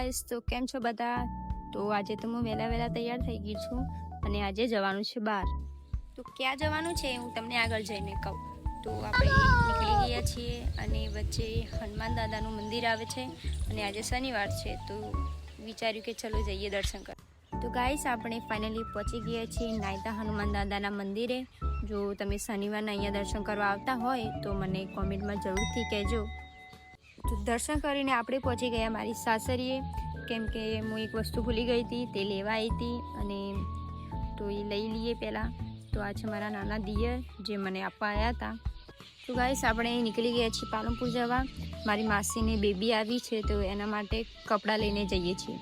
Guys, તો કેમ છો બધા? તો આજે તો હું વહેલા તૈયાર થઈ ગઈ છું અને આજે જવાનું છે બહાર. તો ક્યાં જવાનું છે હું તમને આગળ જઈને કહું. તો આપણે નીકળી ગયા છીએ અને વચ્ચે હનુમાન દાદાનું મંદિર આવે છે અને આજે શનિવાર છે તો વિચાર્યું કે ચલો જઈએ દર્શન કરવા. તો ગાઈસ, આપણે ફાઇનલી પહોંચી ગયા છીએ નાયતા હનુમાન દાદાના મંદિરે. જો તમે શનિવારના અહીંયા દર્શન કરવા આવતા હોય તો મને કોમેન્ટમાં જરૂરથી કહેજો. તો દર્શન કરીને આપણે પહોંચી ગયા મારી સાસરીએ, કેમ કે હું એક વસ્તુ ભૂલી ગઈ હતી, તે લેવા આવી હતી અને તો એ લઈ લઈએ પહેલાં. તો આ છે મારા નાના દિયર જે મને આપવા આવ્યા હતા. તો ગાઈસ, આપણે નીકળી ગયા છીએ પાલનપુર જવા. મારી માસીની બેબી આવી છે તો એના માટે કપડાં લઈને જઈએ છીએ.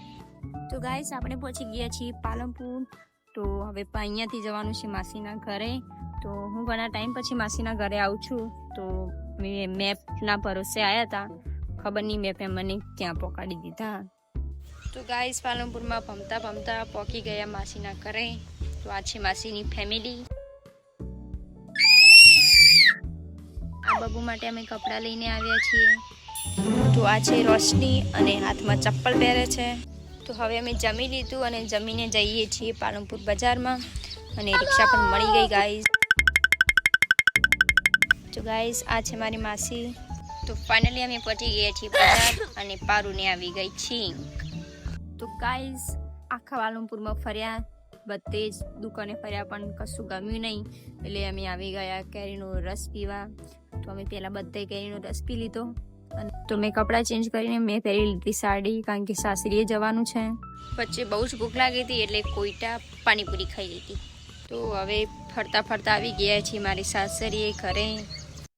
તો ગાઈસ, આપણે પહોંચી ગયા છીએ પાલનપુર. તો હવે અહીંયાથી જવાનું છે માસીના ઘરે. તો હું ઘણા ટાઈમ પછી માસીના ઘરે આવું છું. તો મેપના ભરોસે આવ્યા હતા, ખબર નહીં મેપે મને ક્યાં પહોંચાડી દીધા. તો ગાઈસ, પાલનપુરમાં ભમતા પહોંચી ગયા માસીના ઘરે. તો આ છે માસીની ફેમિલી. આ બબુ માટે અમે કપડાં લઈને આવ્યા છીએ. તો આ છે રોશની અને હાથમાં ચપ્પલ પહેરે છે. તો હવે અમે જમી લીધું અને જમીને જઈએ છીએ પાલનપુર બજારમાં અને રિક્ષા પણ મળી ગઈ ગાઈસ. તો ગાઈસ, આ છે મારી માસી. તો ફાઇનલી અમે પહોંચી ગયા છીએ બજાર અને પારુને આવી ગઈ છીંક. તો ગાઈસ, આખા પાલનપુરમાં ફર્યા, બધે જ દુકાને ફર્યા પણ કશું ગમ્યું નહીં, એટલે અમે આવી ગયા કેરીનો રસ પીવા. તો અમે પહેલાં બધે કેરીનો રસ પી લીધો અને તો મેં કપડાં ચેન્જ કરીને મેં પહેરી લીધી સાડી, કારણ કે સાસરીએ જવાનું છે. વચ્ચે બહુ જ ભૂખ લાગી હતી એટલે કોઈટા પાણીપુરી ખાઈ લીધી. તો હવે ફરતા આવી ગયા છીએ મારી સાસરીએ ઘરે.